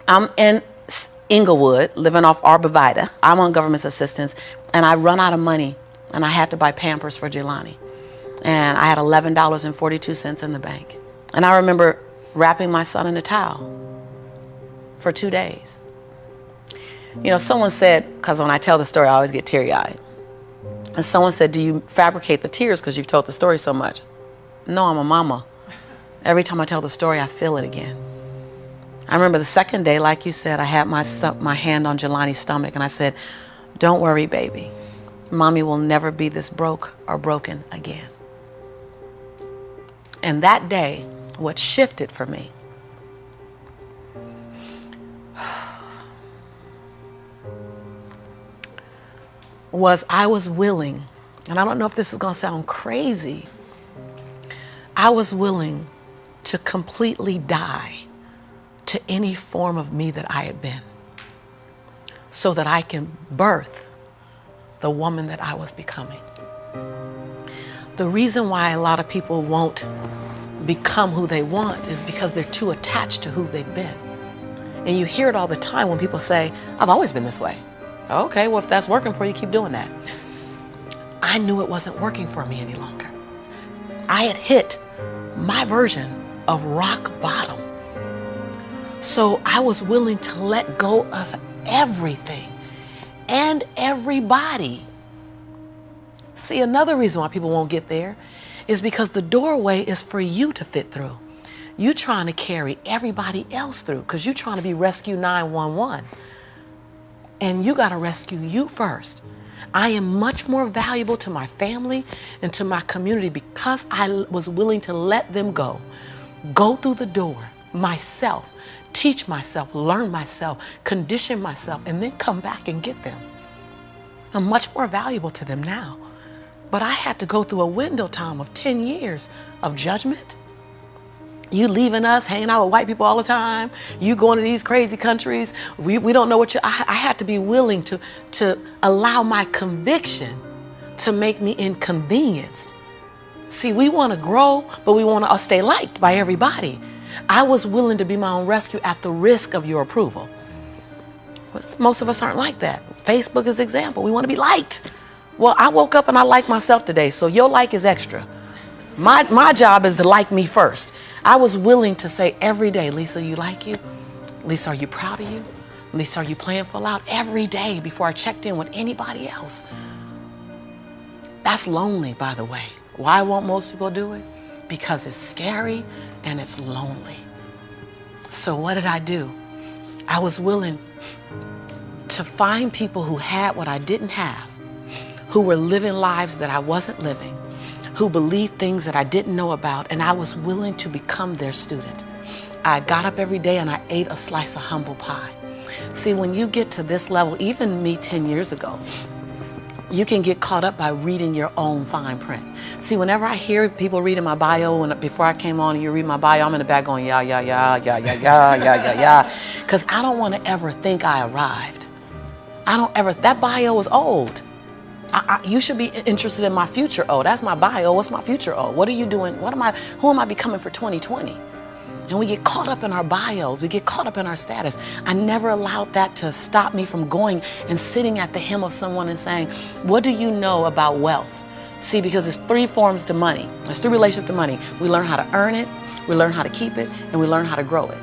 I'm in Inglewood, living off Arborvitae. I'm on government assistance, and I run out of money, and I had to buy Pampers for Jelani. And I had $11.42 in the bank. And I remember wrapping my son in a towel for 2 days. You know, someone said, because when I tell the story, I always get teary-eyed. And someone said, do you fabricate the tears because you've told the story so much? No, I'm a mama. Every time I tell the story, I feel it again. I remember the second day, like you said, I had my hand on Jelani's stomach, and I said, don't worry, baby. Mommy will never be this broke or broken again. And that day, what shifted for me was I was willing, and I don't know if this is going to sound crazy, I was willing to completely die to any form of me that I had been, so that I can birth the woman that I was becoming. The reason why a lot of people won't become who they want is because they're too attached to who they've been. And you hear it all the time when people say, I've always been this way. Okay, well, if that's working for you, keep doing that. I knew it wasn't working for me any longer. I had hit my version of rock bottom. So I was willing to let go of everything and everybody. See, another reason why people won't get there is because the doorway is for you to fit through. You trying to carry everybody else through because you're trying to be Rescue 911. And you got to rescue you first. I am much more valuable to my family and to my community because I was willing to let them go through the door myself, teach myself, learn myself, condition myself, and then come back and get them. I'm much more valuable to them now. But I had to go through a window time of 10 years of judgment. You leaving us, hanging out with white people all the time. You going to these crazy countries. We don't know what you, I had to be willing to allow my conviction to make me inconvenienced. See, we want to grow, but we want to stay liked by everybody. I was willing to be my own rescue at the risk of your approval. But most of us aren't like that. Facebook is an example. We want to be liked. Well, I woke up and I like myself today, so your like is extra. My job is to like me first. I was willing to say every day, Lisa, you like you? Lisa, are you proud of you? Lisa, are you playing full out? Every day before I checked in with anybody else. That's lonely, by the way. Why won't most people do it? Because it's scary and it's lonely. So what did I do? I was willing to find people who had what I didn't have, who were living lives that I wasn't living, who believed things that I didn't know about, and I was willing to become their student. I got up every day and I ate a slice of humble pie. See, when you get to this level, even me 10 years ago, you can get caught up by reading your own fine print. See, whenever I hear people reading my bio, before I came on and you read my bio, I'm in the back going, yeah, yeah, yeah, yeah, yeah, yeah, yeah, yeah, yeah. Because I don't want to ever think I arrived. That bio is old. You should be interested in my future. Oh, that's my bio. What's my future? Oh, what are you doing? Who am I becoming for 2020? And we get caught up in our bios. We get caught up in our status. I never allowed that to stop me from going and sitting at the hem of someone and saying, what do you know about wealth? See, because there's 3 forms to money. There's 3 relationships to money. We learn how to earn it, we learn how to keep it, and we learn how to grow it.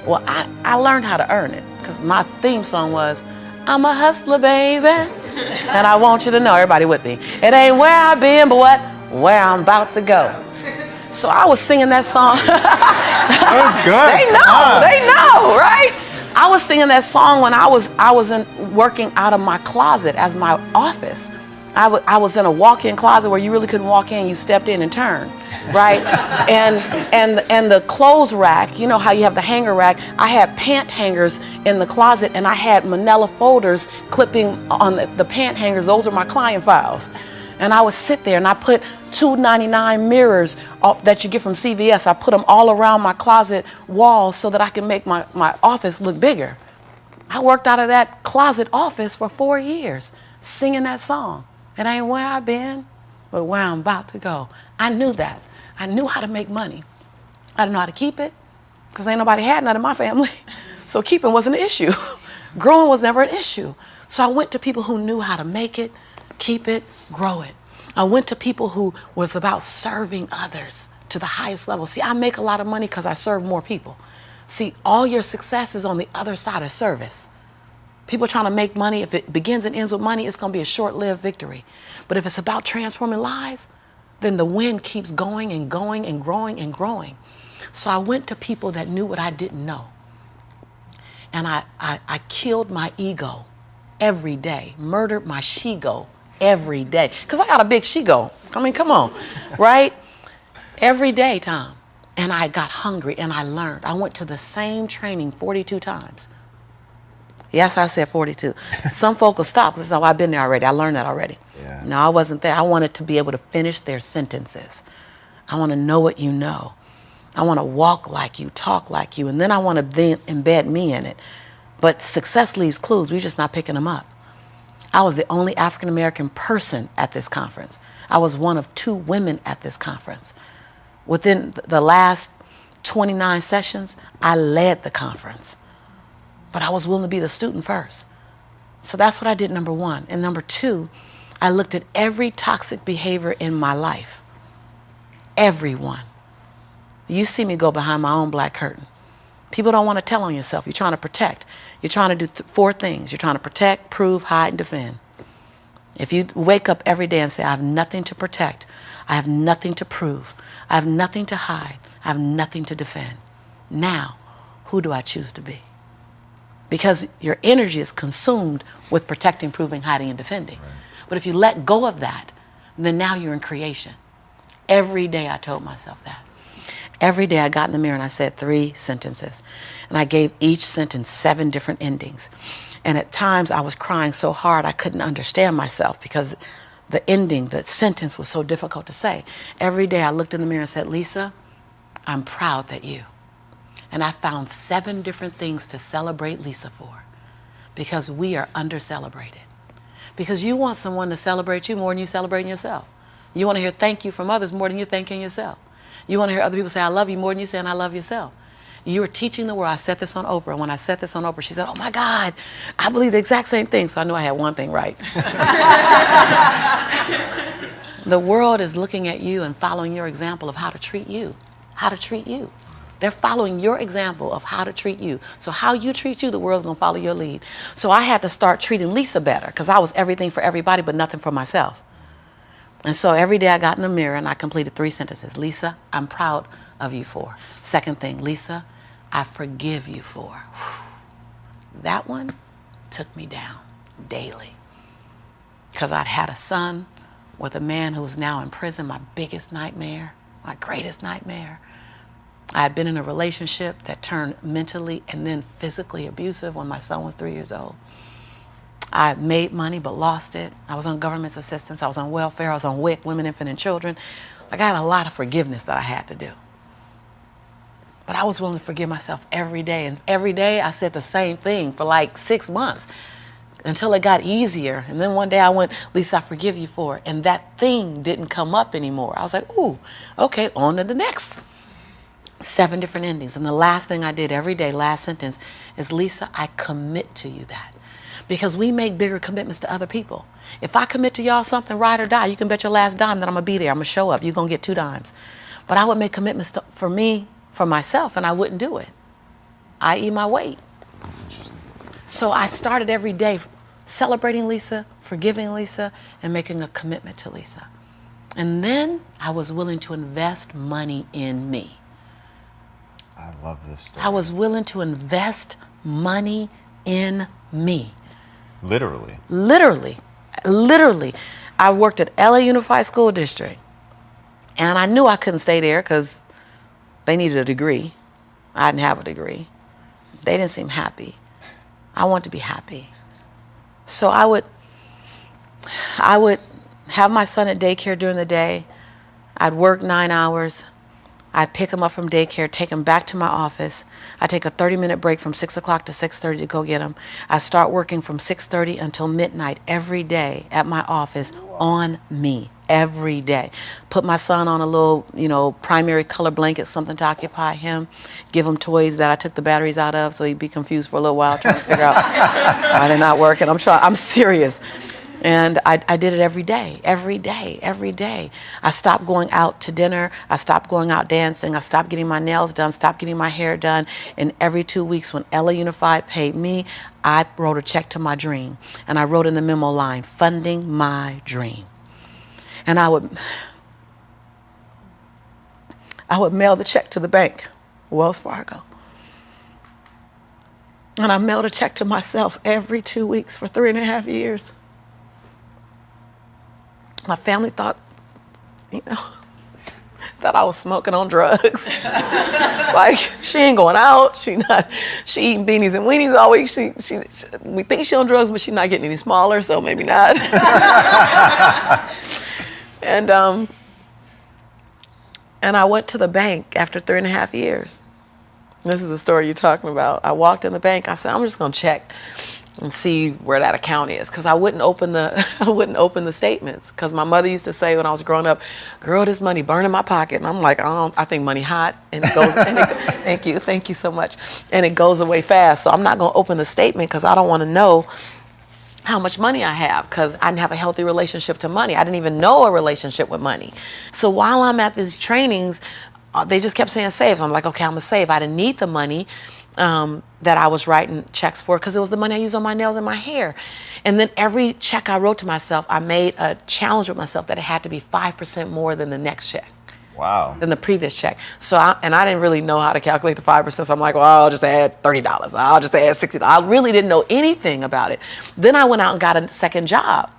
Well, I learned how to earn it because my theme song was, I'm a hustler, baby. And I want you to know, everybody with me, it ain't where I've been, but where I'm about to go. So I was singing that song. That was good. They know, right? I was singing that song when I was working out of my closet as my office. I was in a walk-in closet where you really couldn't walk in, you stepped in and turned, right? and the clothes rack, you know how you have the hanger rack, I had pant hangers in the closet and I had manila folders clipping on the pant hangers. Those are my client files. And I would sit there and I put $2.99 mirrors that you get from CVS. I put them all around my closet walls so that I can make my office look bigger. I worked out of that closet office for 4 years, singing that song. It ain't where I've been, but where I'm about to go. I knew that. I knew how to make money. I didn't know how to keep it, because ain't nobody had none in my family. So keeping wasn't an issue. Growing was never an issue. So I went to people who knew how to make it, keep it, grow it. I went to people who was about serving others to the highest level. See, I make a lot of money because I serve more people. See, all your success is on the other side of service. People trying to make money, if it begins and ends with money, it's going to be a short-lived victory. But if it's about transforming lives, then the wind keeps going and going and growing and growing. So I went to people that knew what I didn't know. And I killed my ego every day, murdered my she-go every day. Because I got a big she-go. I mean, come on, right? Every day, Tom. And I got hungry and I learned. I went to the same training 42 times. Yes, I said 42. Some folk will stop because I've been there already. I learned that already. Yeah. No, I wasn't there. I wanted to be able to finish their sentences. I want to know what you know. I want to walk like you, talk like you, and then I want to then embed me in it. But success leaves clues. We're just not picking them up. I was the only African-American person at this conference. I was one of 2 women at this conference. Within the last 29 sessions, I led the conference. But I was willing to be the student first. So that's what I did, number 1. And number 2, I looked at every toxic behavior in my life. Everyone. You see me go behind my own black curtain. People don't want to tell on yourself. You're trying to protect. You're trying to do 4 things. You're trying to protect, prove, hide, and defend. If you wake up every day and say, I have nothing to protect, I have nothing to prove, I have nothing to hide, I have nothing to defend. Now, who do I choose to be? Because your energy is consumed with protecting, proving, hiding, and defending. Right. But if you let go of that, then now you're in creation. Every day I told myself that. Every day I got in the mirror and I said 3 sentences. And I gave each sentence 7 different endings. And at times I was crying so hard I couldn't understand myself because the ending, the sentence was so difficult to say. Every day I looked in the mirror and said, Lisa, I'm proud that you. And I found 7 different things to celebrate Lisa for because we are under-celebrated. Because you want someone to celebrate you more than you celebrating yourself. You want to hear thank you from others more than you're thanking yourself. You want to hear other people say, I love you more than you saying I love yourself. You are teaching the world. I said this on Oprah. And when I said this on Oprah, she said, oh my God, I believe the exact same thing. So I knew I had one thing right. The world is looking at you and following your example of how to treat you. How to treat you. They're following your example of how to treat you. So how you treat you, the world's going to follow your lead. So I had to start treating Lisa better because I was everything for everybody but nothing for myself. And so every day I got in the mirror and I completed 3 sentences. Lisa, I'm proud of you for. Second thing, Lisa, I forgive you for. That one took me down daily because I'd had a son with a man who was now in prison, my biggest nightmare, my greatest nightmare. I had been in a relationship that turned mentally and then physically abusive when my son was 3 years old. I made money but lost it. I was on government assistance. I was on welfare. I was on WIC, Women, Infant, and Children. I got a lot of forgiveness that I had to do. But I was willing to forgive myself every day. And every day I said the same thing for like 6 months until it got easier. And then one day I went, Lisa, I forgive you for it. And that thing didn't come up anymore. I was like, ooh, okay, on to the next. 7 different endings. And the last thing I did every day, last sentence, is Lisa, I commit to you that. Because we make bigger commitments to other people. If I commit to y'all something, ride or die, you can bet your last dime that I'm going to be there. I'm going to show up. You're going to get 2 dimes. But I would make commitments for me, for myself, and I wouldn't do it. I.e. my weight. That's interesting. So I started every day celebrating Lisa, forgiving Lisa, and making a commitment to Lisa. And then I was willing to invest money in me. I love this story. I was willing to invest money in me. Literally. Literally. I worked at LA Unified School District. And I knew I couldn't stay there because they needed a degree. I didn't have a degree. They didn't seem happy. I wanted to be happy. So I would have my son at daycare during the day. I'd work 9 hours. I pick him up from daycare, take him back to my office. I take a 30-minute break from 6 o'clock to 6:30 to go get him. I start working from 6:30 until midnight every day at my office on me, every day. Put my son on a little, primary color blanket, something to occupy him. Give him toys that I took the batteries out of so he'd be confused for a little while trying to figure out why they're not working. I'm serious. And I did it every day, every day, every day. I stopped going out to dinner. I stopped going out dancing. I stopped getting my nails done, stopped getting my hair done. And every 2 weeks when Ella Unified paid me, I wrote a check to my dream. And I wrote in the memo line, funding my dream. And I would mail the check to the bank, Wells Fargo. And I mailed a check to myself every 2 weeks for 3.5 years. My family thought, that I was smoking on drugs. Like, she ain't going out. She eating beanies and weenies all week. We think she on drugs, but she's not getting any smaller, so maybe not. And I went to the bank after 3.5 years. This is the story you're talking about. I walked in the bank. I said, I'm just gonna check and see where that account is, because I wouldn't open the statements, because my mother used to say when I was growing up, girl, this money burn in my pocket. And I'm like, I think money hot, and it goes. Thank you so much, and it goes away fast. So I'm not gonna open the statement because I don't want to know how much money I have, because I didn't have a healthy relationship to money. I didn't even know a relationship with money. So while I'm at these trainings, they just kept saying save. So I'm like, okay, I'm gonna save. I didn't need the money that I was writing checks for, because it was the money I used on my nails and my hair. And then every check I wrote to myself, I made a challenge with myself that it had to be 5% more than the next check. Wow. Than the previous check. So I didn't really know how to calculate the 5%. So I'm like, well, I'll just add $30. I'll just add $60. I really didn't know anything about it. Then I went out and got a second job.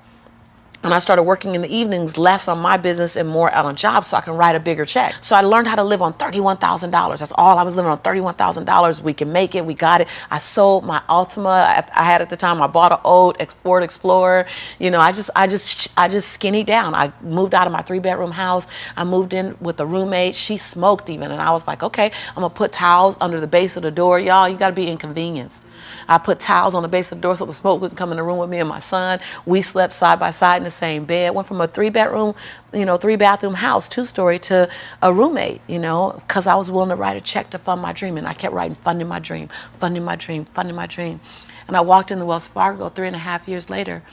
And I started working in the evenings, less on my business and more out on jobs, so I can write a bigger check. So I learned how to live on $31,000. That's all I was living on, $31,000. We can make it. We got it. I sold my Altima I had at the time. I bought an old Ford Explorer. I just skinnied down. I moved out of my 3-bedroom house. I moved in with a roommate. She smoked even, and I was like, okay, I'm gonna put towels under the base of the door. Y'all, you gotta be inconvenienced. I put towels on the base of the door so the smoke wouldn't come in the room with me and my son. We slept side by side in the same bed. Went from a 3-bedroom, 3-bathroom house, 2-story, to a roommate, because I was willing to write a check to fund my dream. And I kept writing, funding my dream, funding my dream, funding my dream. And I walked in the Wells Fargo 3.5 years later,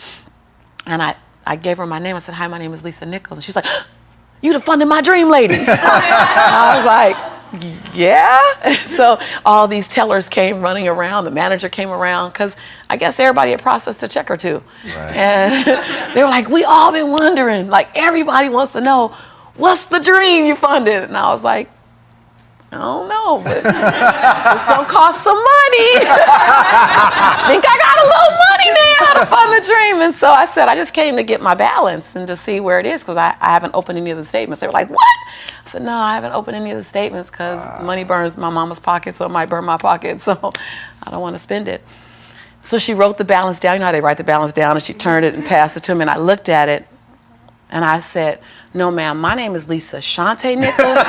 and I gave her my name. I said, hi, my name is Lisa Nichols. And she's like, you the funding my dream lady. I was like, yeah. So all these tellers came running around. The manager came around, because I guess everybody had processed a check or two. Right. And they were like, we all been wondering, like everybody wants to know, what's the dream you funded? And I was like, I don't know, but it's gonna cost some money. I think I got a little money now to fund the dream. And so I said, I just came to get my balance and to see where it is, because I haven't opened any of the statements. They were like, what? I said, no, I haven't opened any of the statements because money burns my mama's pocket, so it might burn my pocket, so I don't want to spend it. So she wrote the balance down. You know how they write the balance down, and she turned it and passed it to me, and I looked at it, and I said, no, ma'am, my name is Lisa Shante Nichols.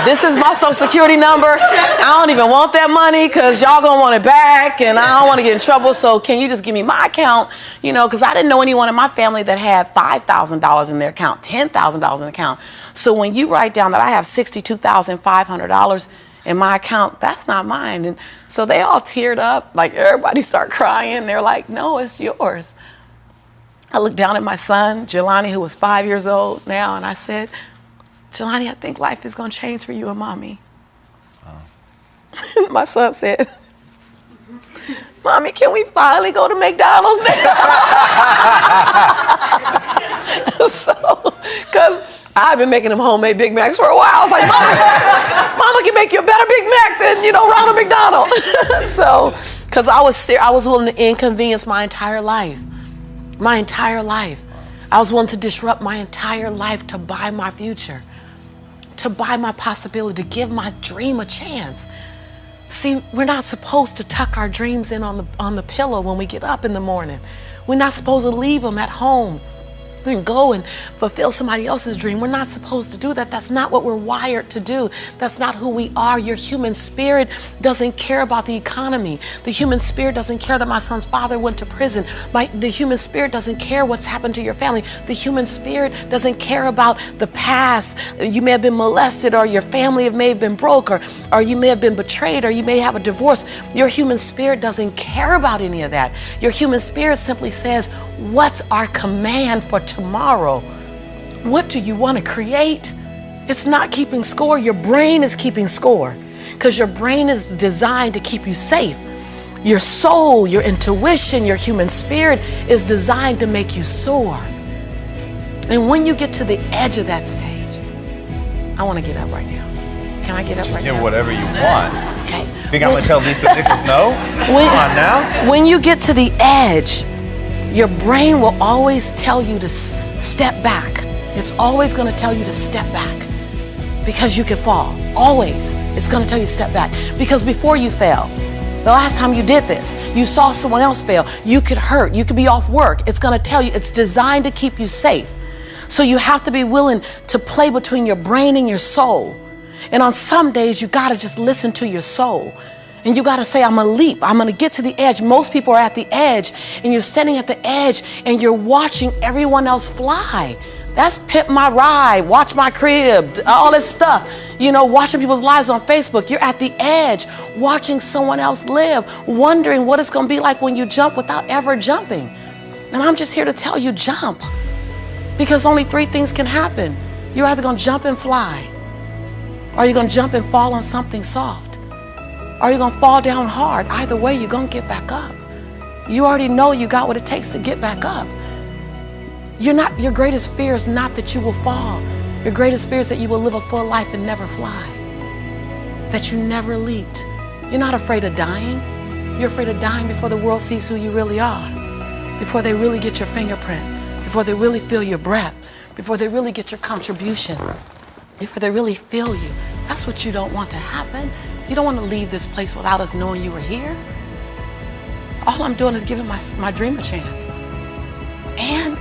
This is my social security number. I don't even want that money because y'all gonna want it back, and I don't want to get in trouble, so can you just give me my account? Because I didn't know anyone in my family that had $5,000 in their account, $10,000 in the account. So when you write down that I have $62,500 in my account, that's not mine. And so they all teared up, like everybody started crying. They're like, no, it's yours. I looked down at my son, Jelani, who was 5 years old now, and I said, Jelani, I think life is going to change for you and mommy. Oh. My son said, Mommy, can we finally go to McDonald's now? So, because I've been making them homemade Big Macs for a while. I was like, Mama can make you a better Big Mac than, Ronald McDonald. So, because I was willing to inconvenience my entire life. My entire life. I was willing to disrupt my entire life to buy my future, to buy my possibility, to give my dream a chance. See, we're not supposed to tuck our dreams in on the pillow when we get up in the morning. We're not supposed to leave them at home and go and fulfill somebody else's dream. We're not supposed to do that. That's not what we're wired to do. That's not who we are. Your human spirit doesn't care about the economy. The human spirit doesn't care that my son's father went to prison. The human spirit doesn't care what's happened to your family. The human spirit doesn't care about the past. You may have been molested, or your family may have been broke, or you may have been betrayed, or you may have a divorce. Your human spirit doesn't care about any of that. Your human spirit simply says, what's our command for tomorrow? What do you want to create? It's not keeping score. Your brain is keeping score, because your brain is designed to keep you safe. Your soul, your intuition, your human spirit is designed to make you soar. And when you get to the edge of that stage, I want to get up right now. Can I get up right now? Do whatever you want. Okay. Think I'm going to tell Lisa Nichols no? Come on now. When you get to the edge, your brain will always tell you to step back. It's always going to tell you to step back, because you can fall. Always. It's going to tell you to step back. Because before you fell, the last time you did this, you saw someone else fail. You could hurt. You could be off work. It's going to tell you. It's designed to keep you safe. So you have to be willing to play between your brain and your soul. And on some days, you got to just listen to your soul. And you got to say, I'm going to leap. I'm going to get to the edge. Most people are at the edge, and you're standing at the edge and you're watching everyone else fly. That's Pimp My Ride, Watch My Crib, all this stuff. You know, watching people's lives on Facebook. You're at the edge, watching someone else live, wondering what it's going to be like when you jump without ever jumping. And I'm just here to tell you, jump. Because only three things can happen. You're either going to jump and fly, or you're going to jump and fall on something soft, or you're going to fall down hard. Either way, you're going to get back up. You already know you got what it takes to get back up. Your greatest fear is not that you will fall. Your greatest fear is that you will live a full life and never fly, that you never leaped. You're not afraid of dying. You're afraid of dying before the world sees who you really are, before they really get your fingerprint, before they really feel your breath, before they really get your contribution, before they really feel you. That's what you don't want to happen. You don't want to leave this place without us knowing you were here. All I'm doing is giving my dream a chance. And